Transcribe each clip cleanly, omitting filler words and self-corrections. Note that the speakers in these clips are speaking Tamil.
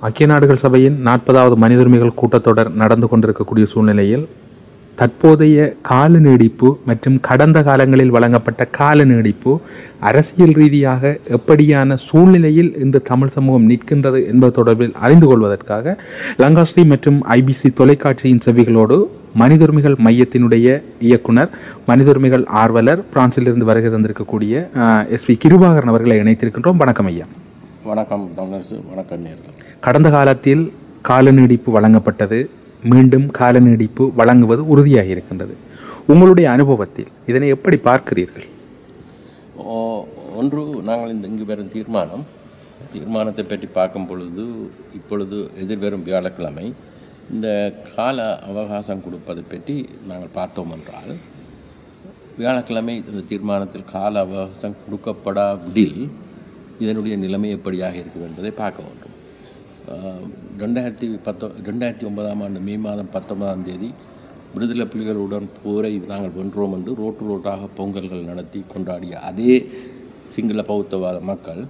ஐக்கிய நாடுகள் சபையின் 40வது மனித உரிமைகள் கூட்டத்தொடர் நடந்து கொண்டிருக்கக்கூடிய சூழ்நிலையில் தற்போதைய கால நீடிப்பு மற்றும் கடந்த காலங்களில் வழங்கப்பட்ட கால நீடிப்பு அரசியல் ரீதியாக எப்படியான சூழ்நிலையில் இன்று தமிழ் சமூகம் நிற்கின்றது என்பது தொடர்பில் அறிந்து கொள்வதற்காக லங்காஸ்ரீ மற்றும் ஐபிசி தொலைக்காட்சியின் செவிகளோடு மனித உரிமைகள் மையத்தினுடைய இயக்குனர் மனித உரிமைகள் ஆர்வலர் பிரான்சிலிருந்து வருகை தந்திருக்கக்கூடிய எஸ்பி கிருபாகரன் அவர்களை இணைத்திருக்கின்றோம். வணக்கம் ஐயா. வணக்கம் தமிழரசு. வணக்கம் நேயர்களே. கடந்த காலத்தில் கால நீடிப்பு வழங்கப்பட்டது, மீண்டும் கால நீடிப்பு வழங்குவது உறுதியாக இருக்கின்றது. உங்களுடைய அனுபவத்தில் இதனை எப்படி பார்க்கிறீர்கள்? ஒன்று, நாங்கள் இங்கு வரும் தீர்மானத்தை பற்றி பார்க்கும் பொழுது இப்பொழுது எதிர்வரும் வியாழக்கிழமை இந்த கால அவகாசம் கொடுப்பதை பற்றி நாங்கள் பார்த்தோம் என்றால், வியாழக்கிழமை இந்த தீர்மானத்தில் கால அவகாசம் கொடுக்கப்படாவிடில் இதனுடைய நிலைமை எப்படியாக இருக்கும் என்பதை பார்க்க வேண்டும். 2009 ஆண்டு மே மாதம் 19ஆம் தேதி விடுதலை புலிகளுடன் போரை நாங்கள் வென்றோம் என்று ரோட்டாக பொங்கல்கள் நடத்தி கொண்டாடிய அதே சிங்கள பௌத்தவாத மக்கள்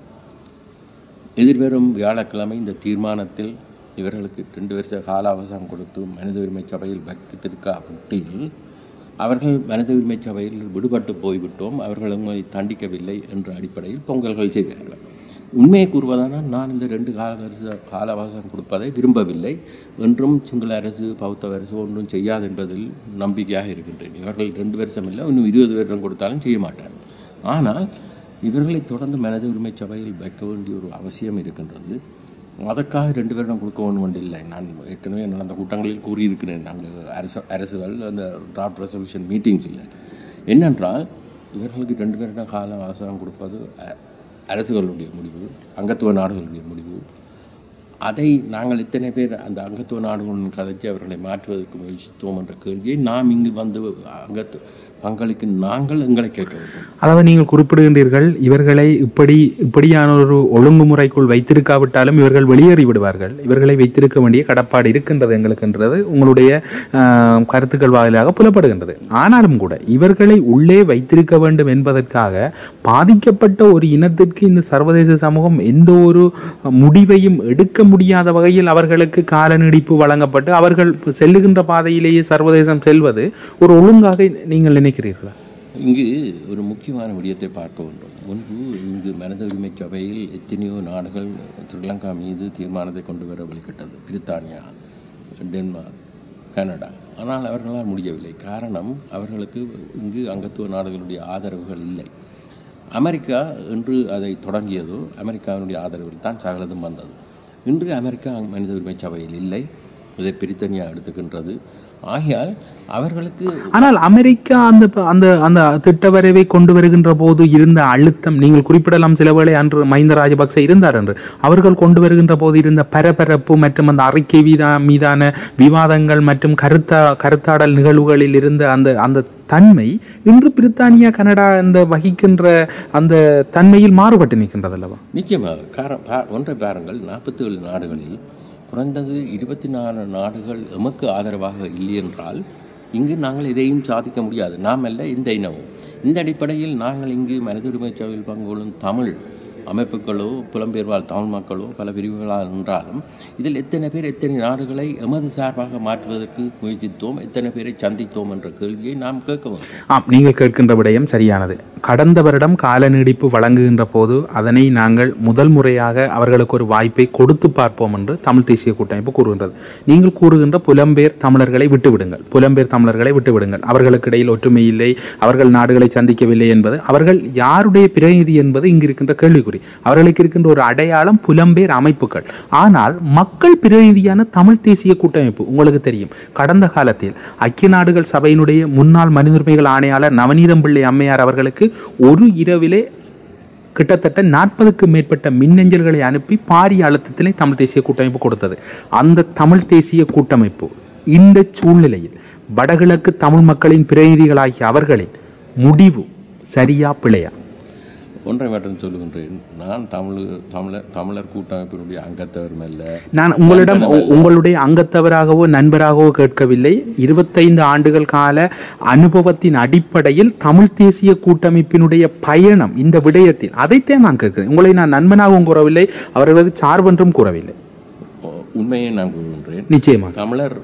எதிர்வரும் வியாழக்கிழமை இந்த தீர்மானத்தில் இவர்களுக்கு 2 வருஷ கால அவகாசம் கொடுத்து மனித உரிமை சபையில் வைத்திருக்காவிட்டில் அவர்கள் மனித உரிமை சபையில் விடுபட்டு போய்விட்டோம், அவர்கள் உங்களை தண்டிக்கவில்லை என்ற அடிப்படையில் பொங்கல்கள் செய்வார்கள். உண்மையை கூறுவதானால், நான் இந்த 2 கால அவகாசம் கொடுப்பதை விரும்பவில்லை என்றும் சிங்கள அரசு பௌத்த அரசு ஒன்றும் செய்யாது என்பதில் நம்பிக்கையாக இருக்கின்றேன். இவர்கள் 2 வருஷம் இல்லை, இன்னும் 20 வருடம் கொடுத்தாலும் செய்ய மாட்டார்கள். ஆனால் இவர்களை தொடர்ந்து மனித உரிமை சபையில் வைக்க வேண்டிய ஒரு அவசியம் இருக்கின்றது. அதற்காக 2 வருடம் கொடுக்க வேண்டும் இல்லை. நான் ஏற்கனவே நடந்த கூட்டங்களில் கூறியிருக்கிறேன். நாங்கள் அரசுகள் அந்த டிராஃப்ட் ரெசல்யூஷன் மீட்டிங்ஸில் என்னென்றால், இவர்களுக்கு 2 வருடம் கால அவகாசம் கொடுப்பது அரசுகளுடைய முடிவு, அங்கத்துவ நாடுகளுடைய முடிவு. அதை நாங்கள் இத்தனை பேர் அந்த அங்கத்துவ நாடுகளுடன் கதைத்து அவர்களை மாற்றுவதற்கு முயற்சித்தோம் என்ற கேள்வியை நாம் இங்கு வந்து பங்களிக்கும் நாங்கள் எங்களை கேட்க வேண்டும். அதாவது நீங்கள் குறிப்பிடுகின்றீர்கள், இவர்களை இப்படியான ஒரு ஒழுங்குமுறைக்குள் வைத்திருக்காவிட்டாலும் இவர்கள் வெளியேறி விடுவார்கள், இவர்களை வைத்திருக்க வேண்டிய கடப்பாடு இருக்கின்றது எங்களுக்குன்றது உங்களுடைய கருத்துக்கள் வாயிலாக புலப்படுகின்றது. ஆனாலும் கூட இவர்களை உள்ளே வைத்திருக்க வேண்டும் என்பதற்காக பாதிக்கப்பட்ட ஒரு இனத்திற்கு இந்த சர்வதேச சமூகம் எந்த ஒரு முடிவையும் எடுக்க முடியாத வகையில் அவர்களுக்கு கால நீடிப்பு வழங்கப்பட்டு அவர்கள் செல்லுகின்ற பாதையிலேயே சர்வதேசம் செல்வது ஒரு ஒழுங்காக நீங்கள் நினைக்கிறீர்களா? இங்கு ஒரு முக்கியமான விடயத்தை பார்க்க வேண்டும். முன்பு இங்கு மனித உரிமை சபையில் எத்தனையோ நாடுகள் ஸ்ரீலங்கா மீது தீர்மானத்தை கொண்டு வர வழிகிட்டது. பிரித்தானியா, டென்மார்க், கனடா. ஆனால் அவர்களால் முடியவில்லை. காரணம், அவர்களுக்கு இங்கு அங்கத்துவ நாடுகளுடைய ஆதரவுகள் இல்லை. அமெரிக்கா என்று அதை தொடங்கியதோ அமெரிக்காவினுடைய ஆதரவில் தான் சகலதும் வந்தது. இன்று அமெரிக்கா மனித உரிமை சபையில் இல்லை, இதை பிரித்தானியா எடுத்துக்கின்றது. ஆகையால் அவர்களுக்கு, ஆனால் அமெரிக்கா அந்த அந்த திட்ட வரைவை கொண்டு வருகின்ற போது இருந்த அழுத்தம் நீங்கள் குறிப்பிடலாம். சில வேளை அன்று மஹிந்த ராஜபக்ச இருந்தார் என்று அவர்கள் கொண்டு வருகின்ற போது இருந்த பரபரப்பு மற்றும் அந்த அறிக்கை மீதான விவாதங்கள் மற்றும் கருத்தாடல் நிகழ்வுகளில் இருந்த அந்த தன்மை இன்று பிரித்தானியா, கனடா அந்த வகிக்கின்ற அந்த தன்மையில் மாறுபட்டு நிற்கின்றது அல்லவா? நிச்சயமாக. ஒன்றை பாருங்கள், 47 நாடுகளில் குறைந்தது 24 நாடுகள் எமக்கு ஆதரவாக இல்லை என்றால் இங்கு நாங்கள் எதையும் சாதிக்க முடியாது. நாம் அல்ல இந்த இனமும். இந்த அடிப்படையில் நாங்கள் இங்கு மனித உரிமை சபையில் பங்கு கொள்ளும் தமிழ் அமைப்புகளோ புலம்பெயர்வாழ் தமிழ் மக்களோ பல பிரிவுகளால் என்றாலும் இதில் எத்தனை பேர் எத்தனை நாடுகளை எமது சார்பாக மாற்றுவதற்கு முயற்சித்தோம், எத்தனை பேரை சந்தித்தோம் என்ற கேள்வியை நாம் கேட்க வேண்டும். நீங்கள் கேட்கின்ற விடயம் சரியானது. கடந்த வருடம் கால நீடிப்பு வழங்குகின்ற போது அதனை நாங்கள் முதல் முறையாக அவர்களுக்கு ஒரு வாய்ப்பை கொடுத்து பார்ப்போம் என்று தமிழ் தேசிய கூட்டமைப்பு கூறுகின்றது. நீங்கள் கூறுகின்ற புலம்பெயர் தமிழர்களை விட்டுவிடுங்கள், அவர்களுக்கு இடையில் ஒற்றுமை இல்லை, அவர்கள் நாடுகளை சந்திக்கவில்லை என்பது அவர்கள் யாருடைய பிரதிநிதி என்பது இங்கு இருக்கின்ற கேள்விக்குறி. அவர்களுக்கு இருக்கின்ற ஒரு அடையாளம் புலம்பெயர் அமைப்புகள். ஆனால் மக்கள் பிரதிநிதியான தமிழ் தேசிய கூட்டமைப்பு, உங்களுக்கு தெரியும், கடந்த காலத்தில் ஐக்கிய நாடுகள் சபையினுடைய முன்னாள் மனித உரிமைகள் ஆணையாளர் நவநீதம் பிள்ளை அம்மையார் அவர்களுக்கு ஒரு இரவிலே கிட்டத்தட்ட 40க்கும் மேற்பட்ட மின்னஞ்சல்களை அனுப்பி பாரிய அழுத்தத்திலே தமிழ் தேசிய கூட்டமைப்பு கொடுத்தது. அந்த தமிழ் தேசிய கூட்டமைப்பு இந்த சூழ்நிலையில் வடகிழக்கு தமிழ் மக்களின் பிரதிநிதிகளாகிய அவர்களின் முடிவு சரியா பிழையா? ஒன்றை மட்டும் சொல்லுகின்றேன். நான் தமிழர் கூட்டமைப்பினுடைய அங்கத்தவர் அல்ல. நான் உங்களிடம் உங்களுடைய அங்கத்தவராகவோ நண்பராகவோ கேட்கவில்லை. 25 ஆண்டுகள் கால அனுபவத்தின் அடிப்படையில் தமிழ் தேசிய கூட்டமைப்பினுடைய பயணம் இந்த விடயத்தில் அதைத்தான் நான் கேட்கிறேன். உங்களை நான் நண்பனாகவும் கூறவில்லை, அவர்களுக்கு சார்பென்றும் கூறவில்லை. உண்மையை நான் கூறுகின்றேன். நிச்சயமாக தமிழர்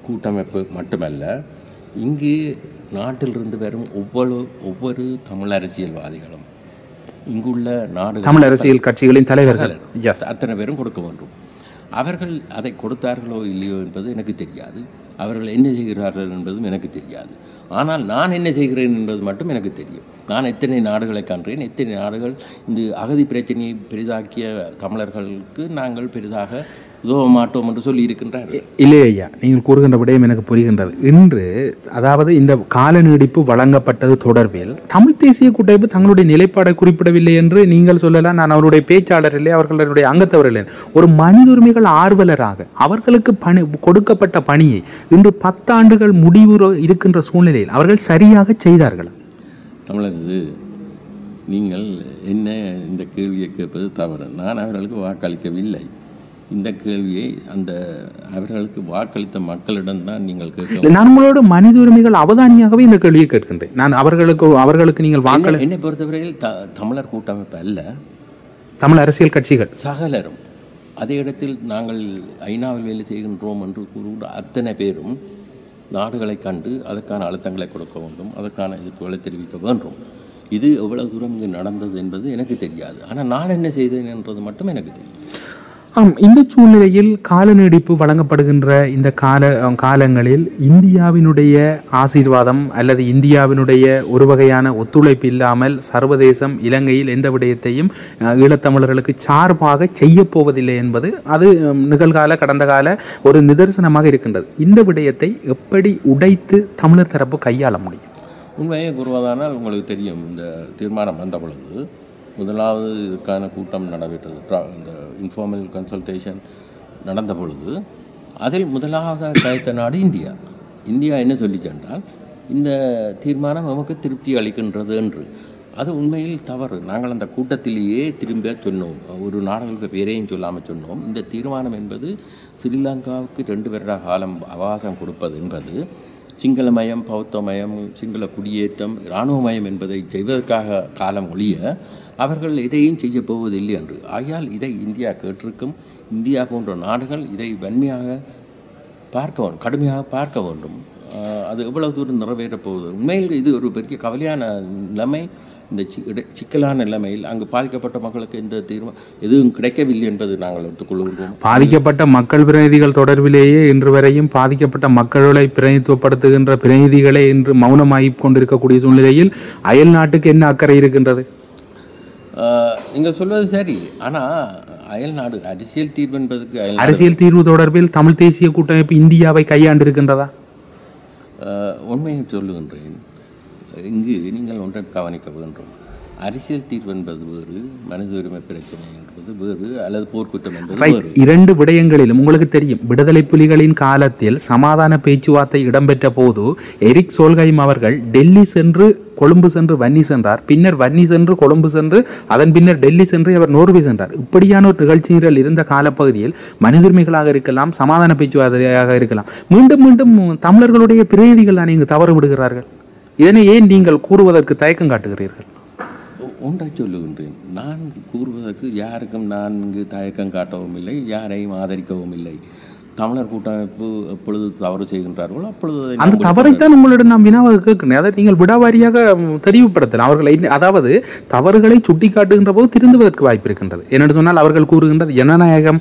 கூட்டமைப்பு மட்டுமல்ல, இங்கு நாட்டிலிருந்து வரும் ஒவ்வொரு தமிழ் அரசியல்வாதிகளும் இங்குள்ள நாடு தமிழ் அரசியல் கட்சிகளின் தலைவர்கள் அத்தனை பேரும் கொடுக்க வேண்டும். அவர்கள் அதை கொடுத்தார்களோ இல்லையோ என்பது எனக்கு தெரியாது. அவர்கள் என்ன செய்கிறார்கள் என்பதும் எனக்கு தெரியாது. ஆனால் நான் என்ன செய்கிறேன் என்பது மட்டும் எனக்கு தெரியும். நான் எத்தனை நாடுகளை காண்கிறேன், எத்தனை நாடுகள் இந்த அகதி பிரச்சனையை பெரிதாக்கிய தமிழர்களுக்கு நாங்கள் பெரிதாக உதவ மாட்டோம் என்று சொல்லி இருக்கின்றார். இல்லை ஐயா, நீங்கள் கூறுகின்ற விடயம் எனக்கு புரிகின்றது. இன்று அதாவது இந்த கால நீடிப்பு வழங்கப்பட்டது தொடர்பில் தமிழ் தேசிய கூட்டமைப்பு தங்களுடைய நிலைப்பாடை குறிப்பிடவில்லை என்று நீங்கள் சொல்லலாம். நான் அவருடைய பேச்சாளர் இல்லை, அவர்களுடைய அங்கத்தவர் இல்லை. ஒரு மனித உரிமைகள் ஆர்வலராக அவர்களுக்கு கொடுக்கப்பட்ட பணியை இன்று 10 ஆண்டுகள் முடிவு இருக்கின்ற சூழ்நிலையில் அவர்கள் சரியாக செய்தார்கள். தமிழர், நீங்கள் என்ன இந்த கேள்வியை கேட்பது தவறு. நான் அவர்களுக்கு வாக்களிக்கவில்லை. இந்த கேள்வியை அவர்களுக்கு வாக்களித்த மக்களிடம் தான் நீங்கள் கேட்க. நான் உங்களோட மனித உரிமைகள் அவதானியாகவே இந்த கேள்வியை கேட்கின்றேன். நான் அவர்களுக்கு நீங்கள் வாக்களி என்னை பொறுத்தவரையில் தமிழர் கூட்டமைப்பு அல்ல, தமிழ் அரசியல் கட்சிகள் சகலரும் அதே இடத்தில் நாங்கள் ஐநாவில் வேலை செய்கின்றோம் என்று கூறுகின்ற அத்தனை பேரும் நாடுகளை கண்டு அதற்கான அழுத்தங்களை கொடுக்க வேண்டும், அதற்கான எதிர்ப்புகளை தெரிவிக்க வேண்டும். இது எவ்வளவு தூரம் இங்கு நடந்தது என்பது எனக்கு தெரியாது. ஆனால் நான் என்ன செய்தேன் என்றது மட்டும் எனக்கு தெரியும். இந்த சூழ்நிலையில் கால நீடிப்பு வழங்கப்படுகின்ற இந்த காலங்களில் இந்தியாவினுடைய ஆசீர்வாதம் அல்லது இந்தியாவினுடைய ஒரு வகையான ஒத்துழைப்பு இல்லாமல் சர்வதேசம் இலங்கையில் எந்த விடயத்தையும் ஈழத்தமிழர்களுக்கு சார்பாக செய்ய போவதில்லை என்பது அது நிகழ்கால கடந்த கால ஒரு நிதர்சனமாக இருக்கின்றது. இந்த விடயத்தை எப்படி உடைத்து தமிழர் தரப்பு கையாள முடியும்? உண்மையை கூறுவதானால் உங்களுக்கு தெரியும், இந்த தீர்மானம் வந்த பொழுது முதலாவது இதுக்கான கூட்டம் நடைபெற்றது. இந்த இன்ஃபார்மல் கன்சல்டேஷன் நடந்த பொழுது அதில் முதலாவது கயத்த நாடு இந்தியா என்ன சொல்லி சென்றால், இந்த தீர்மானம் நமக்கு திருப்தி அளிக்கின்றது என்று. அது உண்மையில் தவறு. நாங்கள் அந்த கூட்டத்திலேயே திரும்ப சொன்னோம், ஒரு நாடுகளுக்கு பேரையும் சொல்லாமல் சொன்னோம், இந்த தீர்மானம் என்பது ஸ்ரீலங்காவுக்கு 2 வருட காலம் அவகாசம் கொடுப்பது என்பது சிங்களமயம், பௌத்தமயம், சிங்கள குடியேற்றம், இராணுவமயம் என்பதை செய்வதற்காக காலம் ஒழிய அவர்கள் இதையும் செய்ய போவதில்லை என்று. ஆகையால் இதை இந்தியா கேட்டிருக்கும். இந்தியா போன்ற நாடுகள் இதை வன்மையாக பார்க்க வேண்டும், கடுமையாக பார்க்க வேண்டும். அது எவ்வளவு தூரம் நிறைவேறப் போகுது? உண்மையில் இது ஒரு பெரிய கவலையான நிலைமை. இந்த சிக்கலான நிலைமையில் அங்கு பாதிக்கப்பட்ட மக்களுக்கு இந்த தீர்வு எதுவும் கிடைக்கவில்லை என்பது நாங்கள் ஒத்துக்கொள்கிறோம். பாதிக்கப்பட்ட மக்கள் பிரதிநிதிகள் தொடர்பிலேயே இன்று வரையும் பாதிக்கப்பட்ட மக்களை பிரதிநிதித்துவப்படுத்துகின்ற பிரதிநிதிகளே இன்று மௌனமாகிக் கொண்டிருக்கக்கூடிய சூழ்நிலையில் அயல் நாட்டுக்கு என்ன அக்கறை இருக்கின்றது? நீங்கள் சொல்வது சரி. ஆனால் அயல் நாடு அரசியல் தீர்வு என்பதற்கு அரசியல் தீர்வு தொடர்பில் தமிழ் தேசிய கூட்டமைப்பு இந்தியாவை கையாண்டிருக்கின்றதா? உண்மையை சொல்லுகின்றேன். இங்கு நீங்கள் ஒன்றை கவனிக்க வேண்டும். அரசியல் தீர்வு என்பது வேறு, மனித உரிமை பிரச்சனை என்பது வேறு, அல்லது போர்க்குற்றம் என்பது வேறு. 2 விடயங்களிலும் உங்களுக்கு தெரியும், விடுதலை புலிகளின் காலத்தில் சமாதான பேச்சுவார்த்தை இடம்பெற்ற போது எரிக் சோல்ஹைம் அவர்கள் டெல்லி சென்று கொழும்பு சென்று வன்னி சென்றார், பின்னர் வன்னி சென்று கொழும்பு சென்று அதன் பின்னர் டெல்லி சென்று அவர் நோர்வே சென்றார். இப்படியான ஒரு நிகழ்ச்சிகள் இருந்த காலப்பகுதியில் மனித உரிமைகளாக இருக்கலாம், சமாதான பேச்சுவார்த்தையாக இருக்கலாம், மீண்டும் மீண்டும் தமிழர்களுடைய பிரதிநிதிகள் தான் இங்கு தவறு விடுகிறார்கள். இதனை ஏன் நீங்கள் கூறுவதற்கு தயக்கம் காட்டுகிறீர்கள்? ஒன்றை சொல்லுகின்றேன். நான் கூறுவதற்கு யாருக்கும் நான் இங்கு தயக்கம் காட்டவும் இல்லை, யாரையும் ஆதரிக்கவும் இல்லை. தமிழர் கூட்டமைப்பு எப்பொழுது தவறு செய்கின்றார்களோ அப்பொழுது அந்த தவறைத்தான் உங்களிடம் நாம் வினாவாக கேட்கிறேன். அதை நீங்கள் விடாவாரியாக தெரிவுபடுத்தலாம். அவர்களை அதாவது தவறுகளை சுட்டி காட்டுகின்ற போது திருந்துவதற்கு வாய்ப்பு இருக்கின்றது. என்னென்னு சொன்னால் அவர்கள் கூறுகின்றது ஜனநாயகம்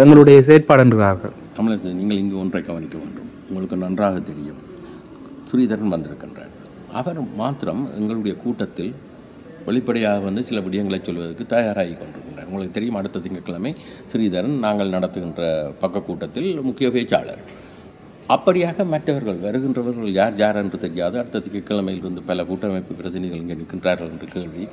எங்களுடைய செயற்பாடு என்கிறார்கள். தமிழர், நீங்கள் இங்கு ஒன்றை கவனிக்க வேண்டும். உங்களுக்கு நன்றாக தெரியும், ஸ்ரீதரன் வந்திருக்கின்றார். அவர் மாத்திரம் எங்களுடைய கூட்டத்தில் வெளிப்படையாக சில விடயங்களை சொல்வதற்கு தயாராகி கொண்டிருக்கின்றார். உங்களுக்கு தெரியும், அடுத்த திங்கட்கிழமை ஸ்ரீதரன் நாங்கள் நடத்துகின்ற பக்க கூட்டத்தில் முக்கிய பேச்சாளர். அப்படியாக மற்றவர்கள் வருகின்றவர்கள் யார் என்று தெரியாது. அடுத்த திங்கட்கிழமையிலிருந்து பல கூட்டமைப்பு பிரதிநிதிகள் இங்கே நிற்கின்றார்கள் என்று கேள்வி.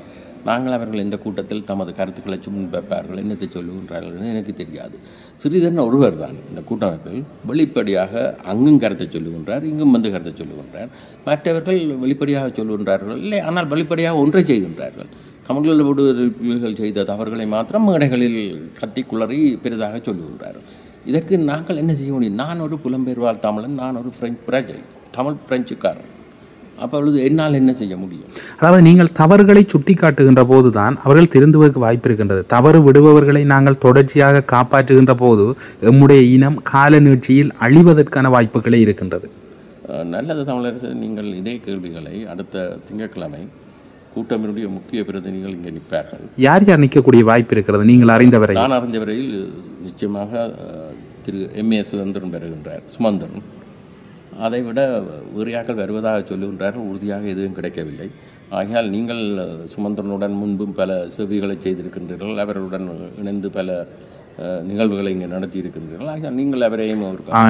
நாங்கள் அவர்கள் இந்த கூட்டத்தில் தமது கருத்துக்களை முன்வைப்பார்கள், என்னத்தை சொல்லுகின்றார்கள் என்று எனக்கு தெரியாது. ஸ்ரீதரன் ஒருவர் தான் இந்த கூட்டமைப்பில் வெளிப்படையாக அங்கும் கருத்தை சொல்லுகின்றார், இங்கும் கருத்தை சொல்லுகின்றார். மற்றவர்கள் வெளிப்படையாக சொல்லுகின்றார்கள் இல்லை, ஆனால் வெளிப்படையாக ஒன்றை செய்கின்றார்கள். தமிழ் விடுதலைகள் செய்த தவறுகளை மாத்திரம் மேடைகளில் கத்தி குளறி பெரிதாக சொல்லுகின்றார்கள். இதற்கு நாங்கள் என்ன செய்ய முடியும்? நான் ஒரு புலம்பெயர் வாழ் தமிழன், நான் ஒரு பிரெஞ்சு பிரஜை, தமிழ் பிரெஞ்சுக்காரன். அப்பொழுது என்னால் என்ன செய்ய முடியும்? அதாவது நீங்கள் தவறுகளை சுட்டி காட்டுகின்ற போதுதான் அவர்கள் திருந்துவதற்கு வாய்ப்பு இருக்கின்றது. தவறு விடுபவர்களை நாங்கள் தொடர்ச்சியாக காப்பாற்றுகின்ற போது எம்முடைய இனம் கால நீட்சியில் அழிவதற்கான வாய்ப்புகளே இருக்கின்றது. நல்லது தமிழரசு, நீங்கள் இதே கேள்விகளை அடுத்த திங்கட்கிழமை கூட்டமைப்பினுடைய முக்கிய பிரதிநிதிகள் இங்கே நிற்பார்கள். யார் யார் நிற்கக்கூடிய வாய்ப்பு இருக்கிறது நீங்கள் அறிந்தவரை? நான் அறிந்தவரையில் நிச்சயமாக திரு M.A. சுமந்திரன் வருகின்றார். சுமந்திரன் அதைவிட வேறையாக்கள் வருவதாக சொல்லுகின்றார்கள். உறுதியாக எதுவும் கிடைக்கவில்லை. ஆகையால் நீங்கள் சுமந்திரனுடன் முன்பும் பல சேவைகளை செய்திருக்கின்றீர்கள். அவர்களுடன் இணைந்து பல நிகழ்வுகளை இங்கே நடத்தி இருக்கின்றீர்கள். ஆகையால் நீங்கள் அவரையும்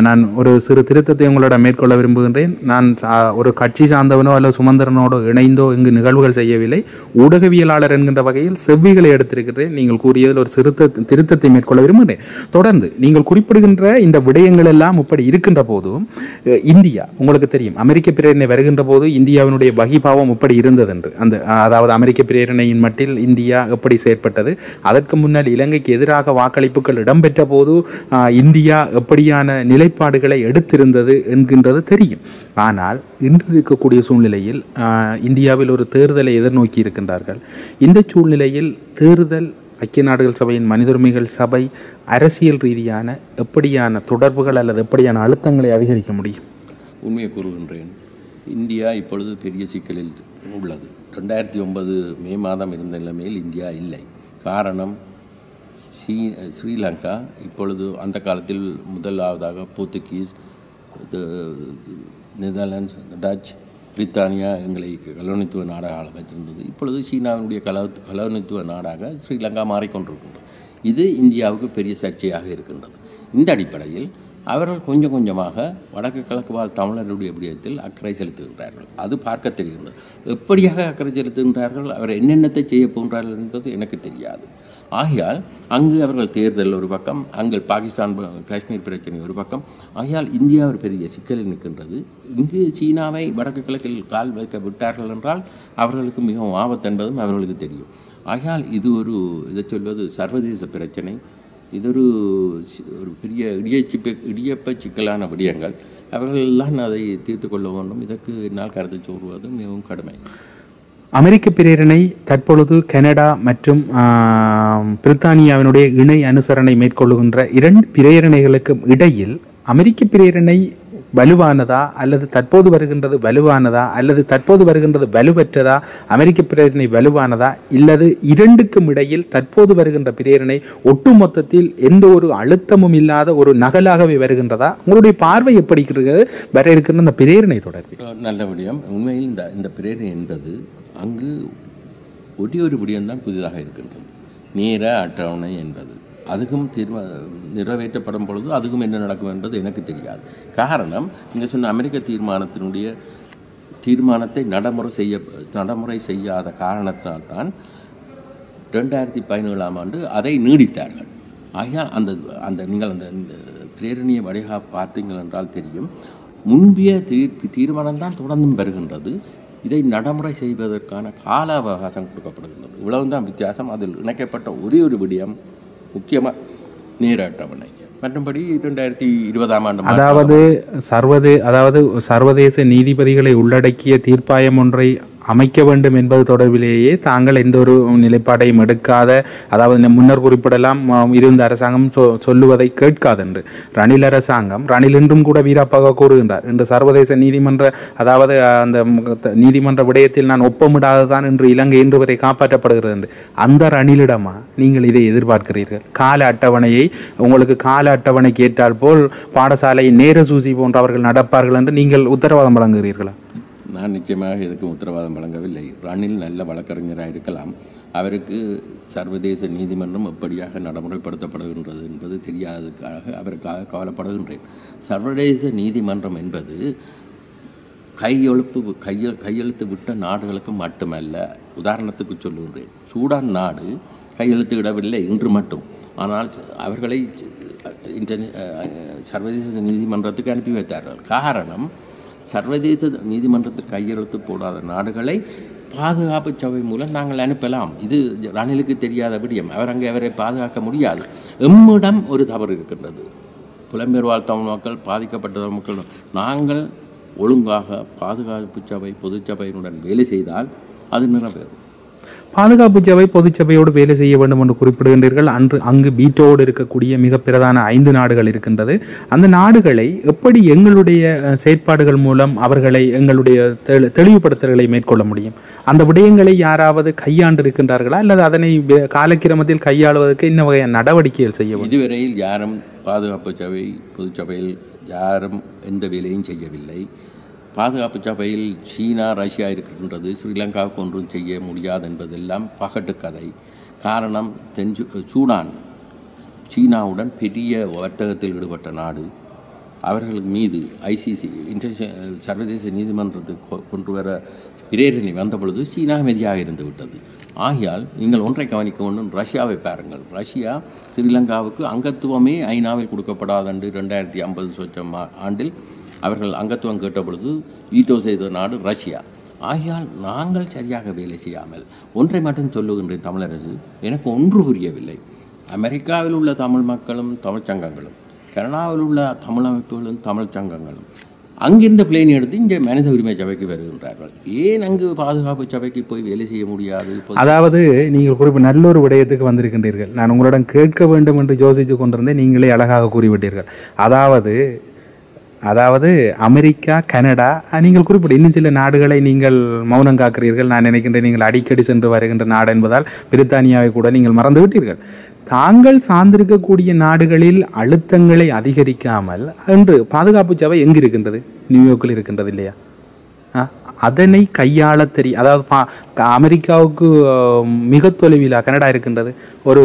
நான் ஒரு சிறு திருத்தத்தை உங்களோட மேற்கொள்ள விரும்புகின்றேன். நான் ஒரு கட்சி சார்ந்தவனோ அல்லது சுமந்திரனோடு இணைந்தோ இங்கு நிகழ்வுகள் செய்யவில்லை. ஊடகவியலாளர் என்கின்ற வகையில் செவ்விகளை எடுத்திருக்கிறேன். நீங்கள் கூறியதில் ஒரு திருத்தத்தை மேற்கொள்ள விரும்புகிறேன். தொடர்ந்து நீங்கள் குறிப்பிடுகின்ற இந்த விடயங்கள் எல்லாம் இப்படி இருக்கின்ற போதும் இந்தியா உங்களுக்கு தெரியும், அமெரிக்க பிரேரணை வருகின்ற போது இந்தியாவினுடைய வகிபாவம் இப்படி இருந்தது என்று அதாவது அமெரிக்க பிரேரணையின் மட்டில் இந்தியா எப்படி செயற்பட்டது, அதற்கு முன்னால் இலங்கைக்கு எதிராக வாக்களிப்புகள் இடம்பெற்ற போது இந்தியா எப்படியான நிலைப்பாடுகளை எடுத்திருந்தது என்கின்றது தெரியும். ஆனால் இன்று இருக்கக்கூடிய சூழ்நிலையில் இந்தியாவில் ஒரு தேர்தலை எதிர்நோக்கி இருக்கின்றார்கள். இந்த சூழ்நிலையில் தேர்தல் ஐக்கிய நாடுகள் சபையின் மனித உரிமைகள் சபை அரசியல் ரீதியான எப்படியான தொடர்புகள் அல்லது எப்படியான அழுத்தங்களை அதிகரிக்க முடியும்? உண்மையை கூறுகின்றேன். இந்தியா இப்பொழுது பெரிய சிக்கலில் உள்ளது. 2009 மே மாதம் இருந்த நிலைமையில் இந்தியா இல்லை. காரணம், ஸ்ரீலங்கா இப்பொழுது அந்த காலத்தில் முதலாவதாக போர்த்துகீஸ், நெதர்லாண்ட்ஸ், டச், பிரித்தானியா எங்களை கலோனித்துவ நாடாக வைத்திருந்தது. இப்பொழுது சீனாவினுடைய கலோனித்துவ நாடாக ஸ்ரீலங்கா மாறிக்கொண்டிருக்கின்றது. இது இந்தியாவுக்கு பெரிய சர்ச்சையாக இருக்கின்றது. இந்த அடிப்படையில் அவர்கள் கொஞ்சம் கொஞ்சமாக வடக்கு கிழக்கு வாழ் தமிழர்களுடைய விடயத்தில் அக்கறை செலுத்துகின்றார்கள். அது பார்க்க தெரிகின்றது. எப்படியாக அக்கறை செலுத்துகின்றார்கள், அவர் என்னென்னத்தை செய்ய போகின்றார்கள் என்பது எனக்கு தெரியாது. ஆகையால் அங்கு அவர்கள் தேர்தல் ஒரு பக்கம், அங்கே பாகிஸ்தான் காஷ்மீர் பிரச்சனை ஒரு பக்கம். ஆகையால் இந்தியா ஒரு பெரிய சிக்கலில் நிற்கின்றது. இங்கு சீனாவை வடக்கு கிழக்கில் கால் வைக்க விட்டார்கள் என்றால் அவர்களுக்கு மிகவும் ஆபத்து என்பதும் அவர்களுக்கு தெரியும். ஆகையால் இது இதை சொல்வது சர்வதேச பிரச்சனை. இது ஒரு பெரிய இடியப்ப சிக்கலான விடயங்கள். அவர்களெல்லாம் அதை தீர்த்து கொள்ள வேண்டும். இதற்கு என்னால் கருத்து சொல்வது மிகவும் கடுமை. அமெரிக்க பிரேரணை தற்பொழுது கனடா மற்றும் பிரித்தானியாவினுடைய இணை அனுசரணை மேற்கொள்ளுகின்ற 2 பிரேரணைகளுக்கு இடையில் அமெரிக்க பிரேரணை வலுவானதா அல்லது தற்போது வருகின்றது வலுவானதா அல்லது தற்போது வருகின்றது வலுவற்றதா, அமெரிக்க பிரேரணை வலுவானதா இல்லது இரண்டுக்கும் இடையில் தற்போது வருகின்ற பிரேரணை ஒட்டுமொத்தத்தில் எந்த ஒரு அழுத்தமும் இல்லாத ஒரு நகலாகவே வருகின்றதா? உங்களுடைய பார்வை எப்படி இருக்கிறது வர இருக்கின்ற அந்த பிரேரணை தொடர்பில்? நல்ல விடயம். உண்மையில் இந்த பிரேரணை என்பது அங்கு ஒரு விடயம்தான் புதிதாக இருக்கின்றது. நேர அட்டவணை என்பது அதுக்கும் நிறைவேற்றப்படும் பொழுது அதுக்கும் என்ன நடக்கும் என்பது எனக்கு தெரியாது. காரணம், நீங்கள் சொன்ன அமெரிக்க தீர்மானத்தை நடைமுறை செய்யாத காரணத்தினால்தான் 2017ஆம் ஆண்டு அதை நீடித்தார்கள். ஆகையால் நீங்கள் அந்த பிரேரணியை வழியாக பார்த்தீங்கள் என்றால் தெரியும், முன்பிய தீர்மானம்தான் தொடர்ந்தும் வருகின்றது. இதை நடைமுறை செய்வதற்கான கால அவகாசம் கொடுக்கப்படுகின்றது. இவ்வளவுதான் வித்தியாசம். அதில் இணைக்கப்பட்ட ஒரு விடயம் முக்கியமாக நேர அட்டவணை. மற்றபடி 2020ஆம் ஆண்டு அதாவது சர்வதேச நீதிபதிகளை உள்ளடக்கிய தீர்ப்பாயம் ஒன்றை அமைக்க வேண்டும் என்பது தொடர்பிலேயே தாங்கள் எந்த ஒரு நிலைப்பாடையும் எடுக்காத, அதாவது முன்னர் குறிப்பிடலாம் இருந்த அரசாங்கம் சொல்லுவதை கேட்காதென்று ரணில் அரசாங்கம், ரணில் என்றும் கூட வீராப்பாக கூறுகின்றார். இன்று சர்வதேச நீதிமன்ற, அதாவது அந்த நீதிமன்ற விடயத்தில் நான் ஒப்பமிடாததான் என்று இலங்கை இன்று வரை காப்பாற்றப்படுகிறது என்று அந்த ரணிலிடமா நீங்கள் இதை எதிர்பார்க்கிறீர்கள்? கால அட்டவணையை உங்களுக்கு கால அட்டவணைக்கு ஏற்றால் போல் பாடசாலை நேர சூசி போன்றவர்கள் நடப்பார்கள் என்று நீங்கள் உத்தரவாதம் வழங்குகிறீர்களா? நான் நிச்சயமாக எதுக்கும் உத்தரவாதம் வழங்கவில்லை. ரணில் நல்ல வழக்கறிஞராக இருக்கலாம். அவருக்கு சர்வதேச நீதிமன்றம் எப்படியாக நடைமுறைப்படுத்தப்படுகின்றது என்பது தெரியாததுக்காக அவருக்காக கவலைப்படுகின்றேன். சர்வதேச நீதிமன்றம் என்பது கையெழுத்து விட்ட நாடுகளுக்கு மட்டுமல்ல. உதாரணத்துக்கு சொல்லுகின்றேன், சூடான் நாடு கையெழுத்து விடவில்லை இன்று மட்டும். ஆனால் அவர்களை சர்வதேச நீதிமன்றத்துக்கு அனுப்பி வைத்தார்கள். காரணம், சர்வதேச நீதிமன்றத்தில் கையெழுத்து போடாத நாடுகளை பாதுகாப்பு சபை மூலம் நாங்கள் அனுப்பலாம். இது ரணிலுக்கு தெரியாத விடயம். அவரை பாதுகாக்க முடியாது. எம்மிடம் ஒரு தவறு இருக்கின்றது. புலம்பெயர் வாழ் தமிழ் மக்கள், பாதிக்கப்பட்ட மக்கள், நாங்கள் ஒழுங்காக பாதுகாப்பு சபை பொதுச்சபையினுடன் வேலை செய்தால் அது நிறைவேறும். பாதுகாப்பு சபை பொதுச்சபையோடு வேலை செய்ய வேண்டும் என்று குறிப்பிடுகின்றீர்கள். அங்கு வீட்டோடு இருக்கக்கூடிய மிக பிரதான 5 நாடுகள் இருக்கின்றது. அந்த நாடுகளை எப்படி எங்களுடைய செயற்பாடுகள் மூலம் அவர்களை எங்களுடைய தெளிவுபடுத்தல்களை மேற்கொள்ள முடியும்? அந்த விடயங்களை யாராவது கையாண்டு இருக்கின்றார்களா அல்லது அதனை காலக்கிரமத்தில் கையாளுவதற்கு இன்ன வகையான நடவடிக்கைகள் செய்ய வேண்டும்? இதுவரையில் யாரும் பாதுகாப்பு சபை பொதுச்சபையில் யாரும் எந்த வேலையும் செய்யவில்லை. பாதுகாப்பு சபையில் சீனா ரஷ்யா இருக்கின்றது, ஸ்ரீலங்காவுக்கு ஒன்றும் செய்ய முடியாது என்பதெல்லாம் பகட்டு கதை. காரணம் சூடான் சீனாவுடன் பெரிய வர்த்தகத்தில் ஈடுபட்ட நாடு. அவர்கள் மீது ஐசிசி சர்வதேச நீதிமன்றத்துக்கு கொண்டு வர பிரேரணை வந்த பொழுது சீனா மெதியாக இருந்து விட்டது. ஆகையால் நீங்கள் ஒன்றை கவனிக்க வேண்டும், ரஷ்யாவை பாருங்கள். ரஷ்யா ஸ்ரீலங்காவுக்கு அங்கத்துவமே ஐநாவில் கொடுக்கப்படாது என்று 2050 ஆண்டில் அவர்கள் அங்கத்துவம் கேட்ட பொழுது வீட்டோ செய்த நாடு ரஷ்யா. ஆகையால் நாங்கள் சரியாக வேலை செய்யாமல் ஒன்றை மட்டும் சொல்லுகின்றேன் தமிழரசு, எனக்கு ஒன்று புரியவில்லை. அமெரிக்காவில் உள்ள தமிழ் மக்களும் தமிழ் சங்கங்களும், கனடாவில் உள்ள தமிழ் அமைப்புகளும் தமிழ் சங்கங்களும் அங்கிருந்த பிளேன் எடுத்து இங்கே மனித உரிமை சபைக்கு வருகின்றார்கள். ஏன் அங்கு பாதுகாப்பு சபைக்கு போய் வேலை செய்ய முடியாது? அதாவது நீங்கள் குறிப்பிட்ட நல்ல ஒரு விடயத்துக்கு வந்திருக்கின்றீர்கள். நான் உங்களிடம் கேட்க வேண்டும் என்று யோசித்து கொண்டிருந்தேன், நீங்களே அழகாக கூறிவிட்டீர்கள். அதாவது அமெரிக்கா, கனடா, நீங்கள் குறிப்பிட்ட இன்னும் சில நாடுகளை நீங்கள் மௌனம் காக்கிறீர்கள். நான் நினைக்கின்றேன் நீங்கள் அடிக்கடி சென்று வருகின்ற நாடு என்பதால் பிரித்தானியாவை கூட நீங்கள் மறந்து விட்டீர்கள். தாங்கள் சார்ந்திருக்கக்கூடிய நாடுகளில் அழுத்தங்களை அதிகரிக்காமல் என்று பாதுகாப்பு சபை எங்கு இருக்கின்றது? நியூயார்க்கில் இருக்கின்றது இல்லையா? அதனை கையாள அதாவது அமெரிக்காவுக்கு மிக தொலைவில் கனடா இருக்கின்றது. ஒரு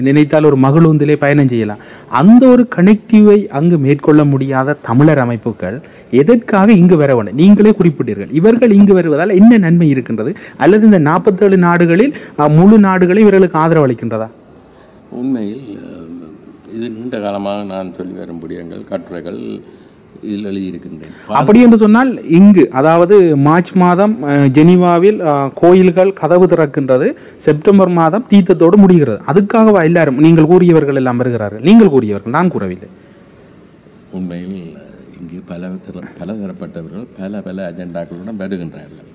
நினைத்தால் ஒரு மகளூந்திலே பயணம் செய்யலாம். அந்த ஒரு கனெக்டிவை அங்கு மேற்கொள்ள முடியாத தமிழர் அமைப்புகள் எதற்காக இங்கு வர வேண்டும்? நீங்களே குறிப்பிட்டீர்கள், இவர்கள் இங்கு வருவதால் என்ன நன்மை இருக்கின்றது? அல்லது இந்த 47 நாடுகளில் முழு நாடுகளும் இவர்களுக்கு ஆதரவு அளிக்கின்றதா? உண்மையில் இது நீண்ட காலமாக நான் சொல்லி வரும் விடயங்கள், கட்டுரைகள் இதில் எழுதியிருக்கின்றேன். அப்படி என்று சொன்னால் இங்கு அதாவது மார்ச் மாதம் ஜெனீவாவில் கோயில்கள் கதவு திறக்கின்றது, செப்டம்பர் மாதம் தீர்த்தத்தோடு முடிகிறது. அதுக்காக எல்லாரும் நீங்கள் கூறியவர்கள் எல்லாம் வருகிறார்கள். நீங்கள் கூறியவர்கள், நான் கூறவில்லை. உண்மையில் இங்கு பலதரப்பட்டவர்கள் பல அஜெண்டாக்களுடன் வருகின்றார்கள்.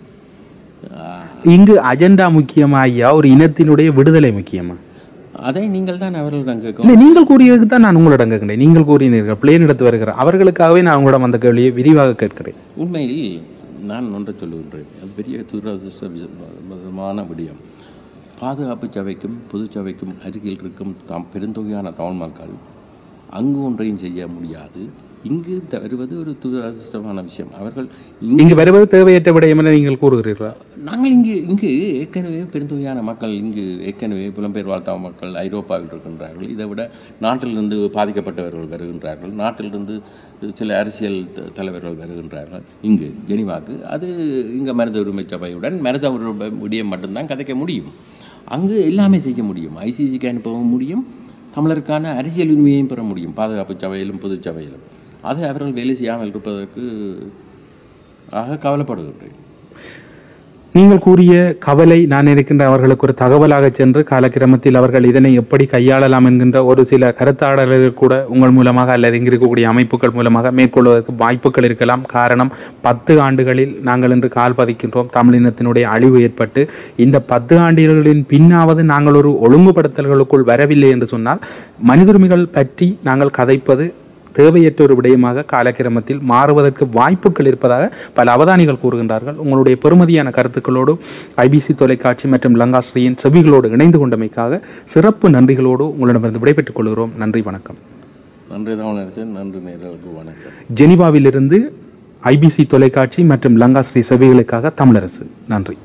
இங்கு அஜெண்டா முக்கியமா ஐயா, ஒரு இனத்தினுடைய விடுதலை முக்கியமா? அதை நீங்கள் தான் அவர்களிடம் கேட்க. இல்லை, நீங்கள் கூறியதுக்கு தான் நான் உங்களிடம் கேட்கிறேன். நீங்கள் கூறினீர்கள் பிளேன் எடுத்து வருகிற அவர்களுக்காகவே நான் உங்களிடம் அந்த கேள்வியை விரிவாக கேட்கிறேன். உண்மையில் நான் ஒன்றை சொல்லுகின்றேன், அது பெரிய துரதிர்ஷ்டமான விடயம். பாதுகாப்பு சபைக்கும் பொதுச்சபைக்கும் அருகில் இருக்கும் பெருந்தொகையான தமிழ் மக்கள் அங்கு ஒன்றையும் செய்ய முடியாது. இங்கு வருவது ஒரு துரதிர்ஷ்டமான விஷயம். அவர்கள் இங்கு வருவது தேவையற்ற விடயம் என நீங்கள் கூறுகிறீர்களா? நாங்கள் இங்கு ஏற்கனவே பெருந்தொகையான மக்கள், இங்கு ஏற்கனவே புலம்பெயர் வாழ்த்தாத மக்கள் ஐரோப்பாவில் இருக்கின்றார்கள். இதை விட நாட்டிலிருந்து பாதிக்கப்பட்டவர்கள் வருகின்றார்கள், நாட்டிலிருந்து சில அரசியல் தலைவர்கள் வருகின்றார்கள் இங்கு ஜெனீவாக்கு. அது இங்கே மனித உரிமை சபையுடன் மனித உரிமை விடயம் மட்டும்தான் கதைக்க முடியும். அங்கு எல்லாமே செய்ய முடியும். ஐசிசிக்கு அனுப்பவும் முடியும், தமிழருக்கான அரசியல் உரிமையையும் பெற முடியும் பாதுகாப்பு சபையிலும் பொதுச்சபையிலும். அது அவர்கள் வேலை செய்யாமல் இருப்பதற்கு கவலைப்படுகின்றேன். நீங்கள் கூறிய கவலை நான் இருக்கின்ற அவர்களுக்கு ஒரு தகவலாக சென்று காலக்கிரமத்தில் அவர்கள் இதனை எப்படி கையாளலாம் என்கின்ற ஒரு சில கருத்தாடல்கள் கூட உங்கள் மூலமாக அல்லது இங்கு இருக்கக்கூடிய அமைப்புகள் மூலமாக மேற்கொள்வதற்கு வாய்ப்புகள் இருக்கலாம். காரணம் 10 ஆண்டுகளில் நாங்கள் இன்று கால் பதிக்கின்றோம். தமிழினத்தினுடைய அழிவு ஏற்பட்டு இந்த 10 ஆண்டுகளின் பின்னாவது நாங்கள் ஒரு ஒழுங்குபடுத்தல்களுக்குள் வரவில்லை என்று சொன்னால் மனிதுரிமைகள் பற்றி நாங்கள் கதைப்பது தேவையற்ற ஒரு விடயமாக காலக்கிரமத்தில் மாறுவதற்கு வாய்ப்புகள் இருப்பதாக பல அவதானிகள் கூறுகின்றார்கள். உங்களுடைய பெருமதியான கருத்துக்களோடு ஐபிசி தொலைக்காட்சி மற்றும் லங்காஸ்ரீயின் செவிகளோடு இணைந்து கொண்டமைக்காக சிறப்பு நன்றிகளோடு உங்களிடமிருந்து விடைபெற்றுக் கொள்கிறோம். நன்றி, வணக்கம். நன்றி தமிழரசன், நன்றி நேயர்களுக்கு வணக்கம். ஜெனீவாவிலிருந்து ஐபிசி தொலைக்காட்சி மற்றும் லங்காஸ்ரீ செவிகளுக்காக தமிழரசு. நன்றி.